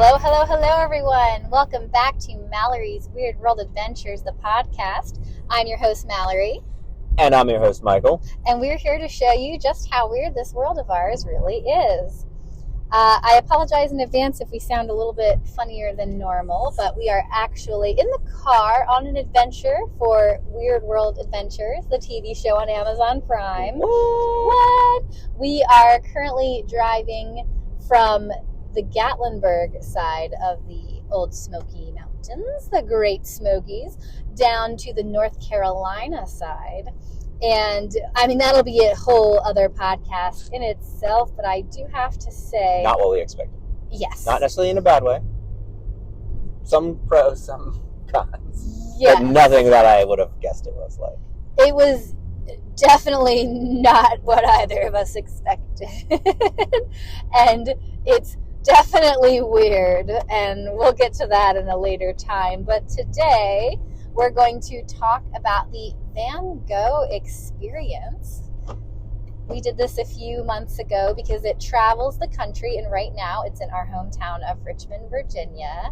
Hello, everyone. Welcome back to Mallory's Weird World Adventures, the podcast. I'm your host, Malorie. And I'm your host, Michael. And we're here to show you just how weird this world of ours really is. I apologize in advance if we sound a little bit funnier than normal, but we are actually in the car on an adventure for Weird World Adventures, the TV show on Amazon Prime. What? We are currently driving from the Gatlinburg side of the Old Smoky Mountains, the Great Smokies, down to the North Carolina side. And, I mean, that'll be a whole other podcast in itself, but I do have to say... Not what we expected. Yes. Not necessarily in a bad way. Some pros, some cons. Yeah. But nothing that I would have guessed it was like. It was definitely not what either of us expected. And it's definitely weird, and we'll get to that in a later time. But today, we're going to talk about the Van Gogh Experience. We did this a few months ago because it travels the country, and right now it's in our hometown of Richmond, Virginia.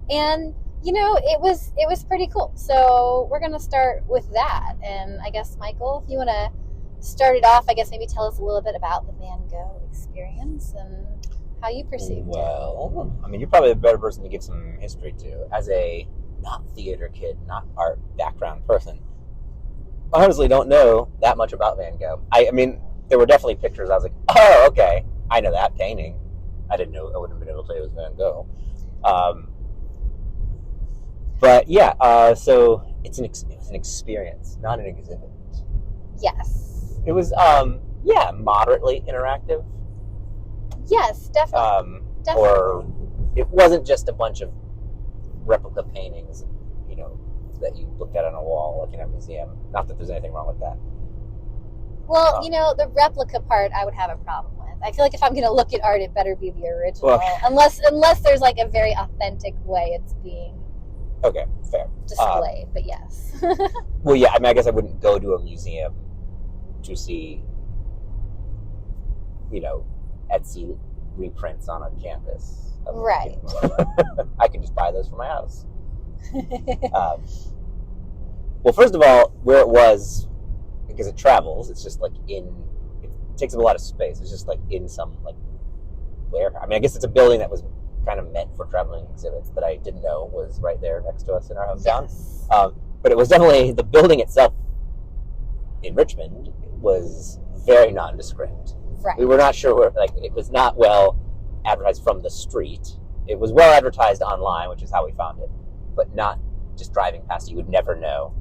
And, you know, it was pretty cool. So we're going to start with that. And I guess, Michael, if you want to start it off, I guess maybe tell us a little bit about the Van Gogh Experience and how you perceived it. Well, I mean, you're probably a better person to give some history to. As a not theater kid, not art background person, I honestly don't know that much about Van Gogh. I mean, there were definitely pictures. I was like, oh, okay, I know that painting. I didn't know. I wouldn't have been able to say it was Van Gogh. But yeah, so it was an experience, not an exhibit. Yes. It was, moderately interactive. Yes, definitely. Definitely. Or it wasn't just a bunch of replica paintings, you know, that you looked at on a wall, like in a museum. Not that there's anything wrong with that. Well, you know, the replica part I would have a problem with. I feel like if I'm going to look at art, it better be the original. Well, unless there's like a very authentic way it's being fair. displayed, but yes. Well, yeah, I mean, I guess I wouldn't go to a museum to see, you know, Etsy reprints on a canvas. Right. I can just buy those for my house. Well, first of all, where it was, because it travels, it's just like it takes up a lot of space. It's just like in some like warehouse. I mean, I guess it's a building that was kind of meant for traveling exhibits that I didn't know was right there next to us in our hometown. Yes. But it was definitely, the building itself in Richmond was very nondescript. Right. We were not sure where, like, it was not well advertised from the street. It was well advertised online, which is how we found it, but not just driving past it. You would never know.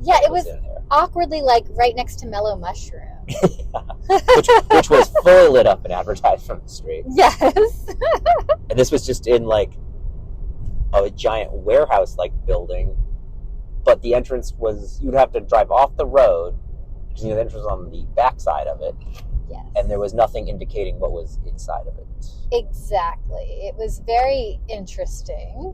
Yeah, it was in there. Awkwardly like right next to Mellow Mushroom. which was fully lit up and advertised from the street. Yes. And this was just in like a giant warehouse-like building, but the entrance was, you'd have to drive off the road because, you know, the entrance was on the back side of it. Yes. And there was nothing indicating what was inside of it. Exactly. It was very interesting.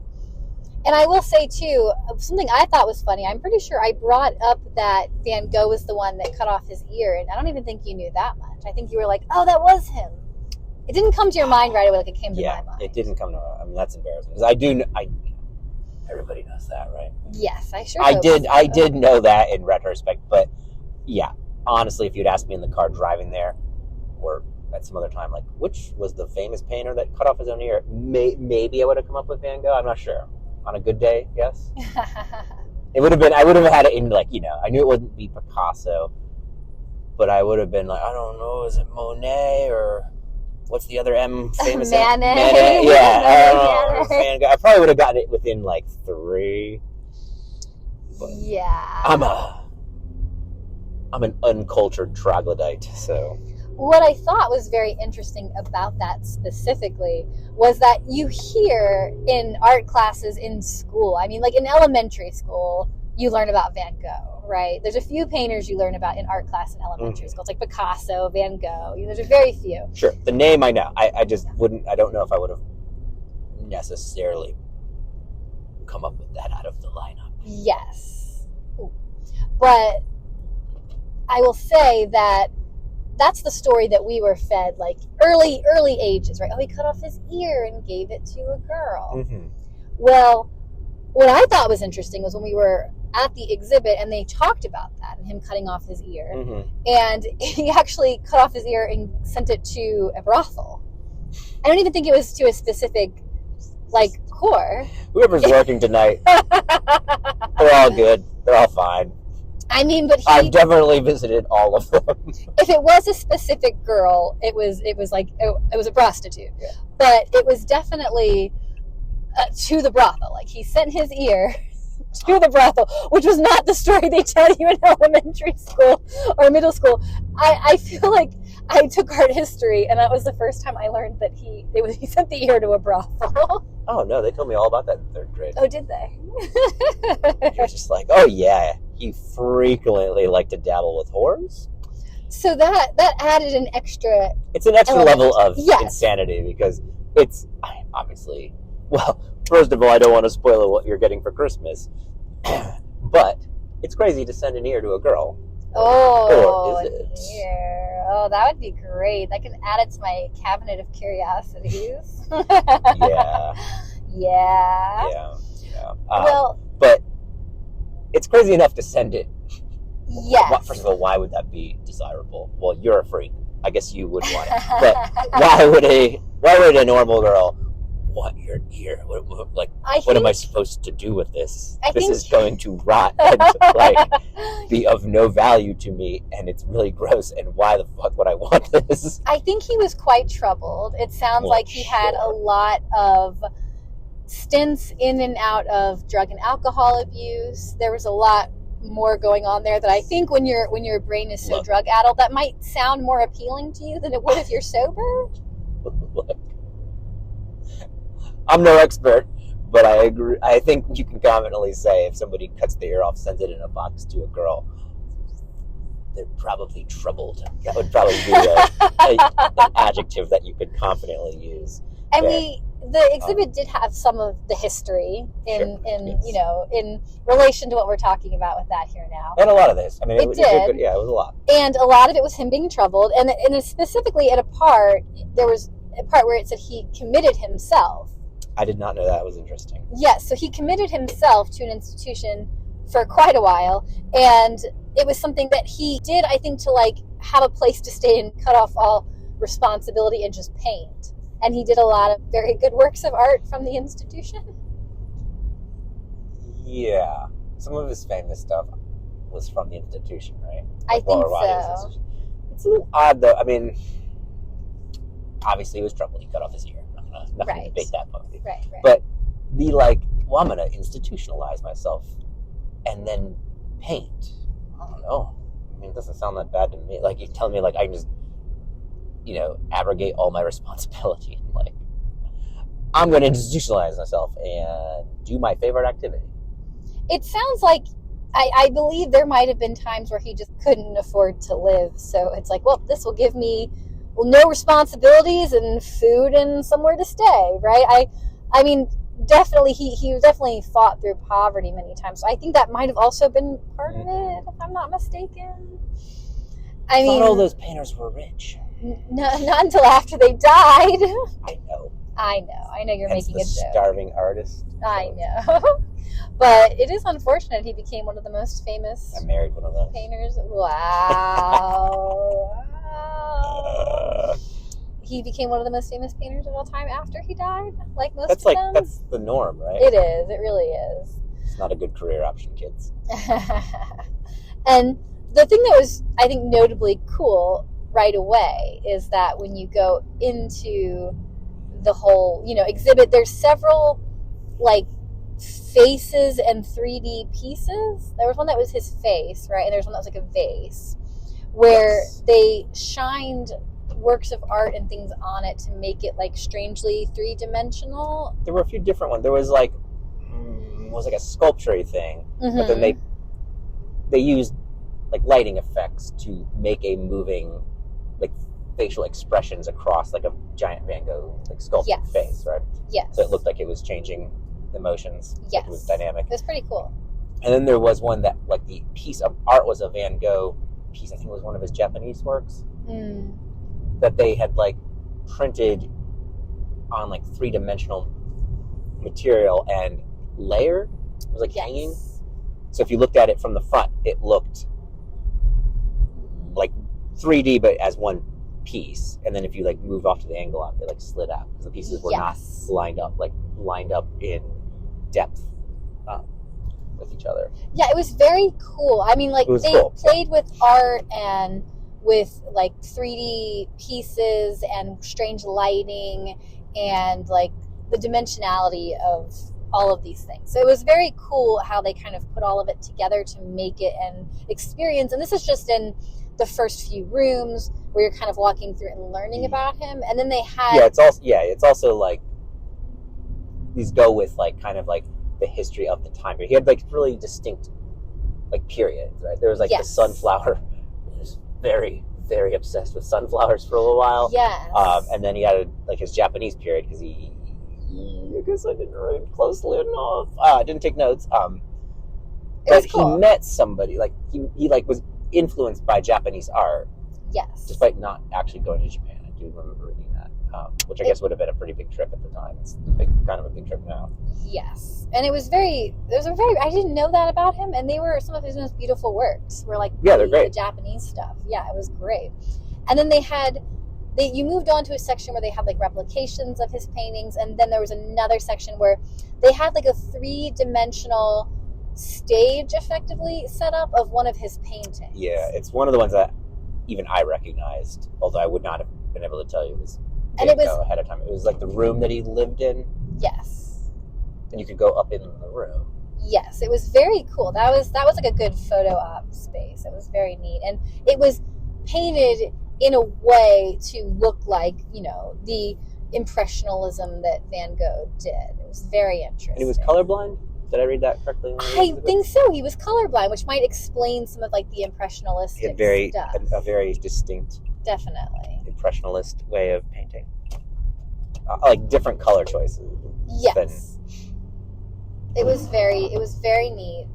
And I will say, too, something I thought was funny. I'm pretty sure I brought up that Van Gogh was the one that cut off his ear, and I don't even think you knew that much. I think you were like, oh, that was him. It didn't come to your mind right away like it came to my mind. Yeah, it didn't come to my mind. I mean, that's embarrassing. Because everybody knows that, right? Yes, I sure I did know that in retrospect, but yeah, honestly, if you'd asked me in the car driving there, or at some other time, like, which was the famous painter that cut off his own ear, maybe I would have come up with Van Gogh. I'm not sure. On a good day, yes. I would have had it in, like, you know, I knew it wouldn't be Picasso, but I would have been like, I don't know, is it Monet or what's the other M famous? Manet. Yeah, I don't know. Van Gogh. I probably would have gotten it within like 3. But yeah. I'm an uncultured troglodyte, so. What I thought was very interesting about that specifically was that you hear in art classes in school, I mean, like in elementary school, you learn about Van Gogh, right? There's a few painters you learn about in art class in elementary school. It's like Picasso, Van Gogh. You know, there's a very few. Sure. The name I know. I just wouldn't, I don't know if I would have necessarily come up with that out of the lineup. Yes. But I will say that that's the story that we were fed, like early ages, right? Oh, he cut off his ear and gave it to a girl. Mm-hmm. Well, what I thought was interesting was when we were at the exhibit and they talked about that and him cutting off his ear. Mm-hmm. And he actually cut off his ear and sent it to a brothel. I don't even think it was to a specific, like, core. Whoever's working tonight, they're all good. They're all fine. I mean, but I've definitely visited all of them. If it was a specific girl, it was like it was a prostitute. Yeah. But it was definitely to the brothel. Like, he sent his ear to the brothel, which was not the story they tell you in elementary school or middle school. I feel like I took art history, and that was the first time I learned that he sent the ear to a brothel. Oh, no, they told me all about that in 3rd grade. Oh, did they? You're just like, oh, yeah, he frequently liked to dabble with whores. So that added an extra... It's an extra element. level of Yes. insanity, because it's, obviously... Well, first of all, I don't want to spoil what you're getting for Christmas, but it's crazy to send an ear to a girl. Oh, or is it? Ear. Oh, that would be great. I can add it to my cabinet of curiosities. Yeah. Yeah. Yeah. Well, but it's crazy enough to send it. yes. First of all, why would that be desirable? Well, you're a freak. I guess you would want it. But why would a normal girl want your ear? What am I supposed to do with this? This is going to rot and be of no value to me, and it's really gross, and why the fuck would I want this? I think he was quite troubled. It sounds like he had a lot of stints in and out of drug and alcohol abuse. There was a lot more going on there that I think when your brain is so drug addled, that might sound more appealing to you than it would if you're sober. Look, I'm no expert, but I agree. I think you can confidently say if somebody cuts the ear off, sends it in a box to a girl, they're probably troubled. That would probably be an adjective that you could confidently use. And the exhibit did have some of the history in relation to what we're talking about with that here now. And a lot of this. I mean, it did. It was a lot. And a lot of it was him being troubled. And specifically at a part, there was a part where it said he committed himself. I did not know that. It was interesting. Yes, so he committed himself to an institution for quite a while. And it was something that he did, I think, to like have a place to stay and cut off all responsibility and just paint. And he did a lot of very good works of art from the institution. Yeah. Some of his famous stuff was from the institution, right? I think so. It's a little odd, though. I mean, obviously he was troubled. He cut off his ear. I'm not going to debate that point. Right. But I'm going to institutionalize myself and then paint. I don't know. I mean, it doesn't sound that bad to me. Like, you're telling me, like, I can just, abrogate all my responsibility. Like, I'm going to institutionalize myself and do my favorite activity. It sounds like, I believe there might have been times where he just couldn't afford to live. So it's like, well, this will give me no responsibilities and food and somewhere to stay, right? I mean, definitely, he definitely fought through poverty many times. So I think that might have also been part of it, if I'm not mistaken. I mean, not all those painters were rich. Not until after they died. I know You're making a joke. Starving artist. I know. But it is unfortunate he became one of the most famous I married one of those painters. Wow. He became one of the most famous painters of all time after he died, like most of them. That's the norm, right? It is. It really is. It's not a good career option, kids. And the thing that was, I think, notably cool right away is that when you go into the whole, exhibit, there's several, faces and 3D pieces. There was one that was his face, right? And there's one that was like a vase where they shined works of art and things on it to make it strangely three-dimensional. There were a few different ones. There was a sculpture thing, but then they used lighting effects to make a moving facial expressions across a giant Van Gogh sculpted face, right? Yes. So it looked like it was changing emotions. Yes. It was dynamic. It was pretty cool. And then there was one that the piece of art was a Van Gogh piece. I think it was one of his Japanese works. that they had like printed on like 3-dimensional material and layered. It was like hanging. So if you looked at it from the front, it looked like 3D, but as one piece. And then if you like moved off to the angle, it like slid out because the pieces were not lined up in depth with each other. Yeah, it was very cool. I mean, like they played with art and with like 3D pieces and strange lighting and like the dimensionality of all of these things. So it was very cool how they kind of put all of it together to make it an experience. And this is just in the first few rooms where you're kind of walking through and learning about him. And then they had it's also like these go with like kind of like the history of the time period. He had like really distinct like periods, right? There was like the sunflower. He was very, very obsessed with sunflowers for a little while. Yes. And then he had like his Japanese period because I guess I didn't read closely enough. I didn't take notes. But he met somebody like he like was influenced by Japanese art. Yes. Despite not actually going to Japan. I do remember reading that. Which I guess would have been a pretty big trip at the time. It's kind of a big trip now. Yes. And I didn't know that about him, and they were some of his most beautiful works were like they're great. The Japanese stuff. Yeah, it was great. And then you moved on to a section where they had like replications of his paintings, and then there was another section where they had like a 3-dimensional stage effectively set up of one of his paintings. Yeah, it's one of the ones that even I recognized, although I would not have been able to tell you it was ahead of time. It was like the room that he lived in. Yes. And you could go up in the room. Yes, it was very cool. That was like a good photo op space. It was very neat. And it was painted in a way to look like, the impressionism that Van Gogh did. It was very interesting. And he was colorblind? Did I read that correctly? I think so. He was colorblind, which might explain some of like the impressionistic stuff. A very distinct, definitely impressionist way of painting. Like different color choices. Yes, it was very neat.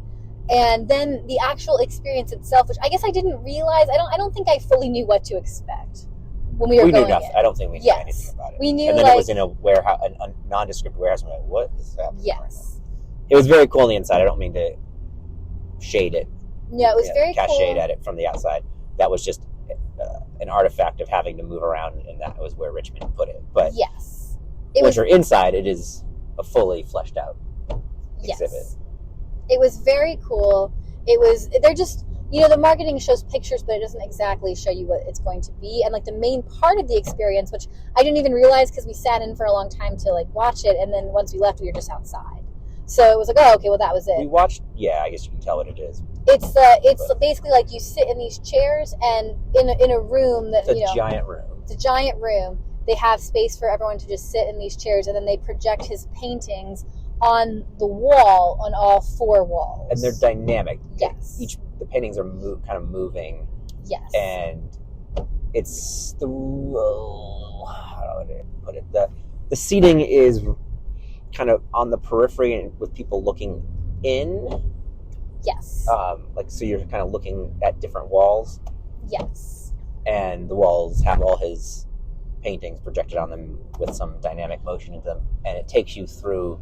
And then the actual experience itself, which I guess I didn't realize. I don't think I fully knew what to expect when we were going. We knew nothing. I don't think we knew anything about it. We knew, and then it was in a warehouse, a nondescript warehouse. We're like, what is happening? Yes. It was very cool on the inside. I don't mean to shade it. No, it was very cast cool. shade at it from the outside. That was just an artifact of having to move around, and that was where Richmond put it. But yes, once you're inside, it is a fully fleshed out exhibit. Yes. It was very cool. They're just, the marketing shows pictures, but it doesn't exactly show you what it's going to be. And like the main part of the experience, which I didn't even realize because we sat in for a long time to like watch it, and then once we left, we were just outside. So it was like, oh, okay, well, that was it. We watched, I guess you can tell what it is. It's basically like you sit in these chairs and in a room that, it's a giant room. It's a giant room. They have space for everyone to just sit in these chairs, and then they project his paintings on the wall, on all 4 walls. And they're dynamic. Yes. The paintings are kind of moving. Yes. And it's how do I put it? The seating is kind of on the periphery and with people looking in. Yes. So you're kind of looking at different walls. Yes. And the walls have all his paintings projected on them with some dynamic motion into them, and it takes you through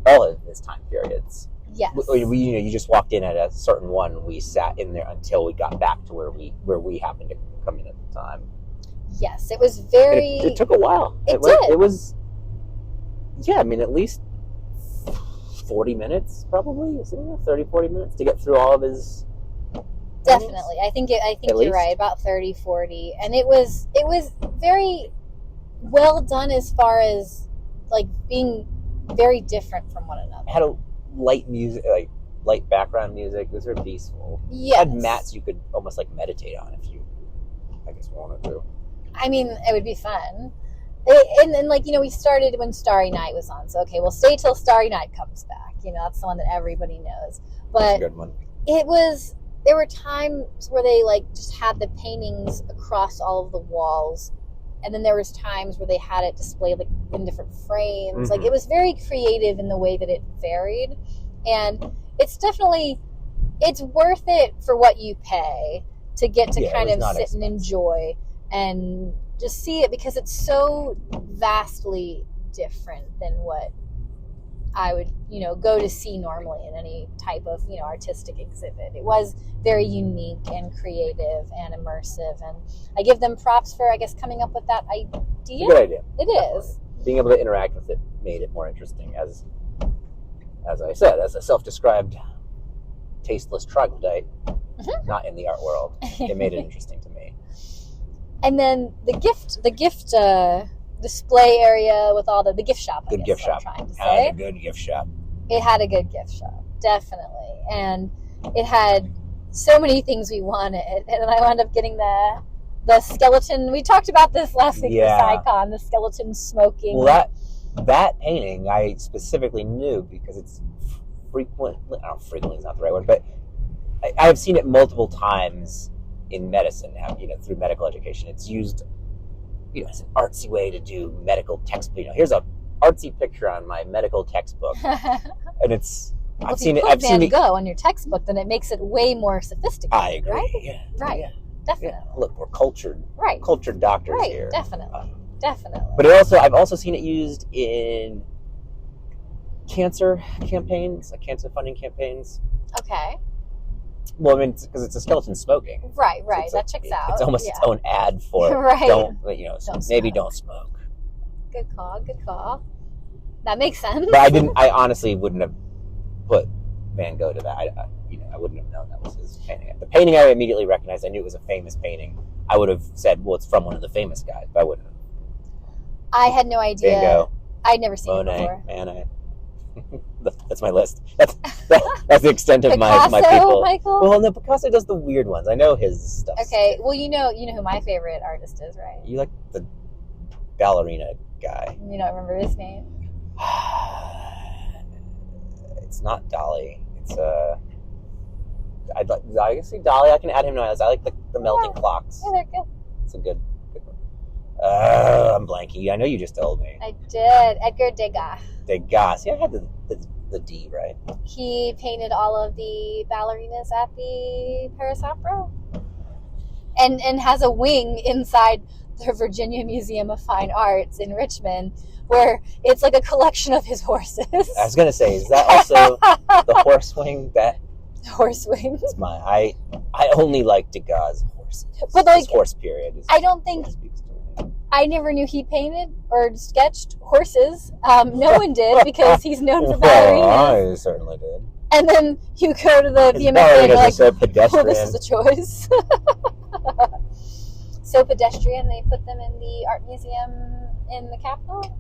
all of his time periods. Yes. You just walked in at a certain one. We sat in there until we got back to where we happened to come in at the time. Yes, it was very. It took a while. It did. It was. Yeah, I mean, at least 40 minutes, probably 30, 40 minutes to get through all of his. Definitely, I think you're right. About 30, 40, and it was very well done as far as like being very different from one another. It had a light music, like light background music. It was very peaceful. Yes. It had mats you could almost like meditate on if you, I guess, wanted to. I mean, it would be fun. And like, we started when Starry Night was on. So, okay, we'll stay till Starry Night comes back. That's the one that everybody knows. But that's a good one. There were times where they like just had the paintings across all of the walls. And then there was times where they had it displayed like in different frames. Mm-hmm. Like it was very creative in the way that it varied. And it's worth it for what you pay to get to Yeah, it kind was of not sit and expensive. enjoy and just see it, because it's so vastly different than what I would, go to see normally in any type of, artistic exhibit. It was very unique and creative and immersive, and I give them props for, I guess, coming up with that idea. It's a good idea. It is. Being able to interact with it made it more interesting. As I said, as a self-described tasteless troglodyte, not in the art world, it made it interesting to me. And then the gift display area with all the gift shop. Good gift shop. I'm trying to Had say. a good gift shop. It had a good gift shop, definitely, and it had so many things we wanted. And then I wound up getting the skeleton. We talked about this last week for SciCon. The skeleton smoking. Well, that painting I specifically knew because it's frequently is not the right word, but I have seen it multiple times in medicine. Through medical education, it's used. It's an artsy way to do medical textbook. Here's a artsy picture on my medical textbook, and it's. Well, I've seen it. I've seen Van Gogh on your textbook, then it makes it way more sophisticated. I agree. Right? Yeah. Right. Yeah. Definitely. Yeah. Look, we're cultured. Right. Cultured doctors right. here. Definitely. Definitely. But I've also seen it used in cancer campaigns, like cancer funding campaigns. Okay. Well, I mean, because it's a skeleton smoking. Right. So that checks out. It's almost its own ad for right. Don't maybe smoke. Don't smoke. Good call. That makes sense. But I honestly wouldn't have put Van Gogh to that. I wouldn't have known that was his painting. The painting I immediately recognized. I knew it was a famous painting. I would have said, well, it's from one of the famous guys, but I wouldn't have. I had no idea. Van Gogh. I'd never seen Monet, it before. Manet. That's my list. That's the extent of Picasso, my people. Michael? Well, no, Picasso does the weird ones. I know his stuff. Okay, well, you know who my favorite artist is, right? You like the ballerina guy. You don't remember his name? It's not Dali. It's I can see Dali. I can add him to my list. I like the melting clocks. Yeah, they're good. It's a good one. I'm blanking. I know you just told me. I did. Edgar Degas. Degas. Yeah, I had the D right. He painted all of the ballerinas at the Paris Opera, and has a wing inside the Virginia Museum of Fine Arts in Richmond, where it's like a collection of his horses. I was gonna say, is that also the horse wing? That horse wing. is I only like Degas' horses. But like, his horse period. I don't think. I never knew he painted or sketched horses. No one did, because he's known for ballerinas. I certainly did. And then you go to the BMX and you're like, so pedestrian. well, this is a choice. So pedestrian, they put them in the art museum in the Capitol,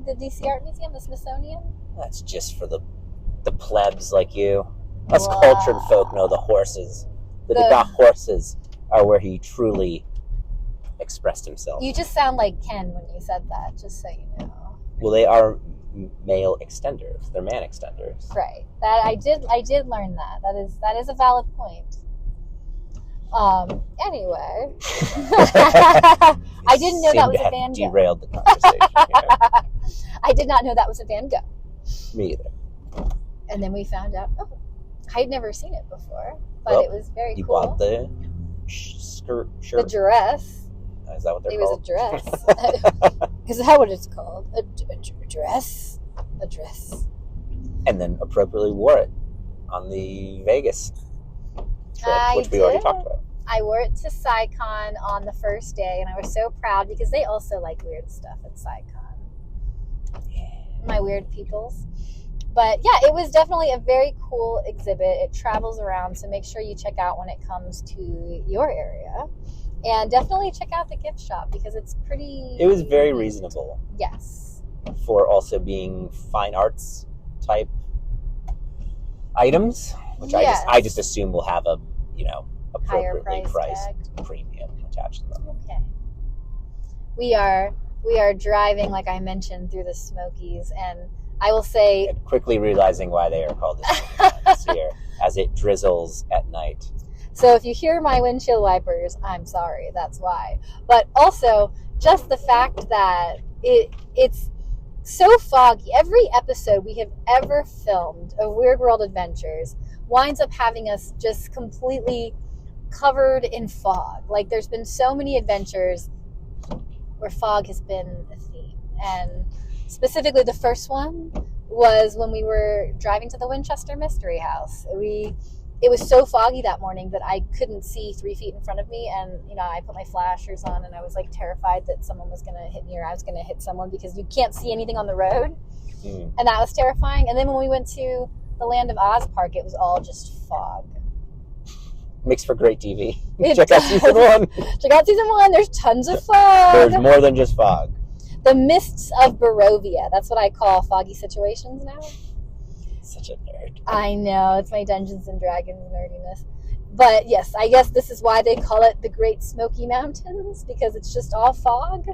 the DC Art Museum, the Smithsonian. That's just for the plebs like you. Us cultured folk know the horses. The Degas horses are where he truly expressed himself. You just sound like Ken when you said that, just so you know. Well, they are male extenders. They're man extenders. Right. That I did learn that. That is a valid point. Anyway. I didn't know that was a Van Gogh. Derailed the conversation here. I did not know that was a Van Gogh. Me either. And then we found out, I had never seen it before, but it was very cool. You bought the shirt. The dress. Is that what they're It called? was a dress. Is that what it's called? A dress? A dress. And then appropriately wore it on the Vegas trip, which we already talked about. I wore it to SciCon on the first day, and I was so proud because they also like weird stuff at SciCon. Yeah. My weird peoples. But yeah, it was definitely a very cool exhibit. It travels around, so make sure you check out when it comes to your area. And definitely check out the gift shop because it's pretty... It was very reasonable. Yes. For also being fine arts type items, which I just assume will have a, appropriately priced premium attached to them. Okay. We are driving, like I mentioned, through the Smokies, and I will say... And quickly realizing why they are called the Smokies here, as it drizzles at night. So if you hear my windshield wipers, I'm sorry, that's why. But also, just the fact that it's so foggy. Every episode we have ever filmed of Weird World Adventures winds up having us just completely covered in fog. Like, there's been so many adventures where fog has been a theme. And specifically the first one was when we were driving to the Winchester Mystery House. It was so foggy that morning that I couldn't see 3 feet in front of me, and I put my flashers on, and I was like terrified that someone was going to hit me or I was going to hit someone because you can't see anything on the road. And that was terrifying. And then when we went to the Land of Oz park, it was all just fog. Makes for great TV. Check out season 1. Check out season 1. There's tons of fog. There's more than just fog. The mists of Barovia. That's what I call foggy situations now. Such a nerd. I know. It's my Dungeons and Dragons nerdiness. But yes, I guess this is why they call it the Great Smoky Mountains, because it's just all fog.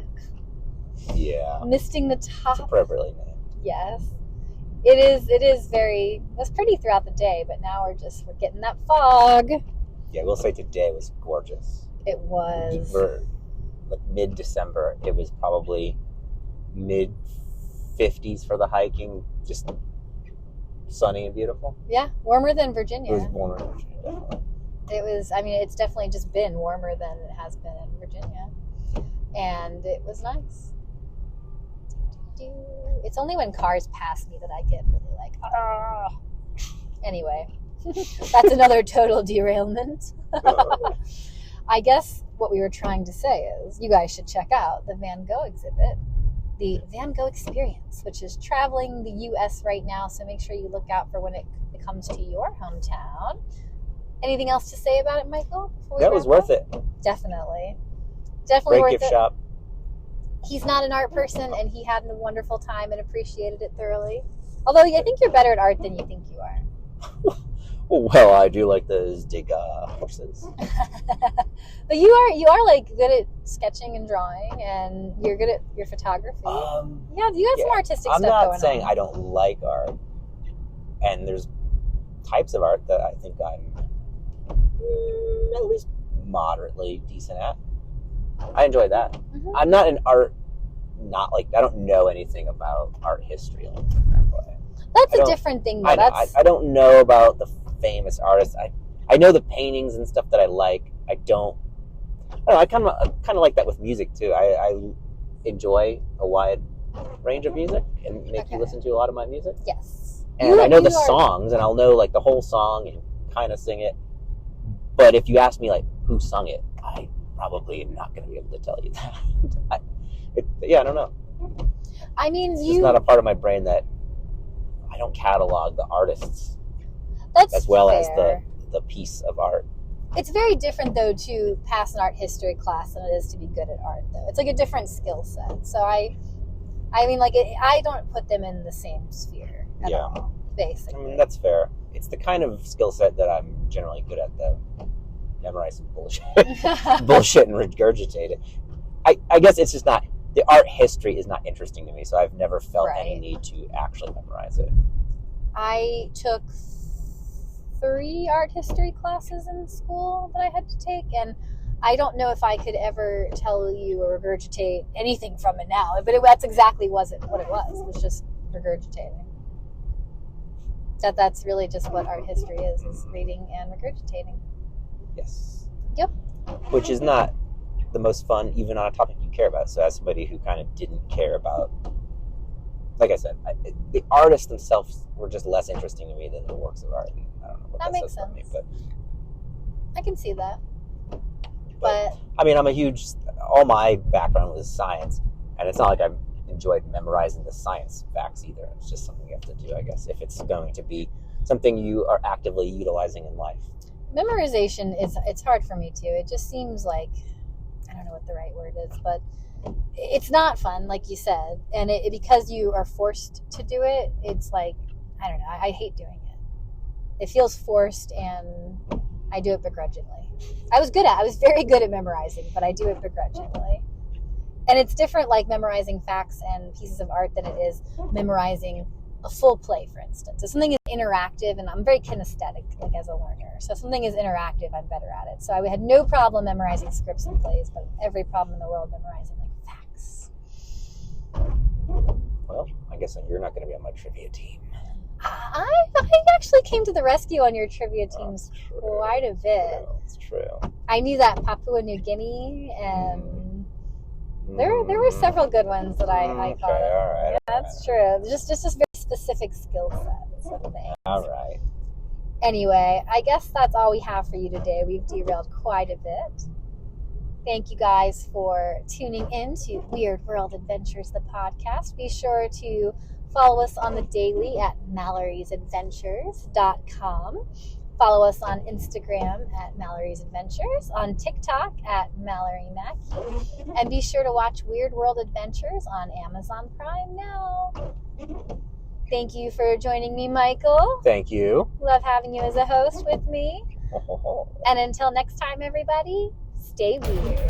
Yeah. Misting the top. It's appropriately named. Yes. It is very, it was pretty throughout the day, but now we're getting that fog. Yeah, we'll say today was gorgeous. It was. For like mid-December, it was probably mid-50s for the hiking, just sunny and beautiful. Yeah, warmer than Virginia. It was warmer than Virginia, definitely. It was, it's definitely just been warmer than it has been in Virginia. And it was nice. It's only when cars pass me that I get really like, ah. Anyway, that's another total derailment. I guess what we were trying to say is you guys should check out the Van Gogh exhibit, the Van Gogh Experience, which is traveling the U.S. right now. So make sure you look out for when it comes to your hometown. Anything else to say about it, Michael? That was worth it. Definitely Great worth gift it. shop. He's not an art person, and he had a wonderful time and appreciated it thoroughly. Although I think you're better at art than you think you are. Well, I do like those Degas horses. But you are like good at sketching and drawing, and you're good at your photography. Yeah, you got some artistic stuff going on. I'm not saying I don't like art, and there's types of art that I think I'm at least moderately decent at. I enjoy that. Mm-hmm. I'm not an art, I don't know anything about art history like that way. That's a different thing, though. I don't know about the famous artists. I know the paintings and stuff that I like. I don't know. I kind of like that with music too. I enjoy a wide range of music and make you listen to a lot of my music. Yes. And I know the songs, and I'll know like the whole song and kind of sing it. But if you ask me like who sung it, I probably am not going to be able to tell you that. I don't know. It's just not a part of my brain that I don't catalog the artists. That's as well fair. as the piece of art. It's very different, though, to pass an art history class than it is to be good at art, though. It's like a different skill set. So I don't put them in the same sphere at all, basically. That's fair. It's the kind of skill set that I'm generally good at, though. Memorize some bullshit. Bullshit and regurgitate it. I guess it's just not, the art history is not interesting to me, so I've never felt any need to actually memorize it. I took 3 art history classes in school that I had to take, and I don't know if I could ever tell you or regurgitate anything from it now, but that's exactly what it was. It was just regurgitating. That's really just what art history is reading and regurgitating. Yes. Yep. Which is not the most fun, even on a topic you care about. So as somebody who kind of didn't care about, like I said, the artists themselves were just less interesting to me than the works of art. I don't know what that makes sense. Me, but I can see that. But I'm a huge, all my background was science, and it's not like I've enjoyed memorizing the science facts either. It's just something you have to do, I guess, if it's going to be something you are actively utilizing in life. Memorization it's hard for me too. It just seems like, I don't know what the right word is, but it's not fun, like you said. And because you are forced to do it, it's like, I don't know, I hate doing it. It feels forced, and I do it begrudgingly. I was very good at memorizing, but I do it begrudgingly. And it's different, like memorizing facts and pieces of art, than it is memorizing a full play, for instance. If something is interactive, and I'm very kinesthetic, like as a learner. So if something is interactive, I'm better at it. So I had no problem memorizing scripts and plays, but every problem in the world memorizing like facts. Well, I guess you're not going to be on my trivia team. I actually came to the rescue on your trivia teams quite a bit. It's true. I knew that Papua New Guinea, and there were several good ones that I caught. Okay, all right. Yeah, that's true. Just very specific skill sets and things. All right. Anyway, I guess that's all we have for you today. We've derailed quite a bit. Thank you guys for tuning in to Weird World Adventures, the podcast. Be sure to follow us on the daily at maloriesadventures.com. Follow us on Instagram at Mallory's Adventures, on TikTok at Malorie Mackey, and be sure to watch Weird World Adventures on Amazon Prime now. Thank you for joining me, Michael. Thank you. Love having you as a host with me. And until next time, everybody, stay weird.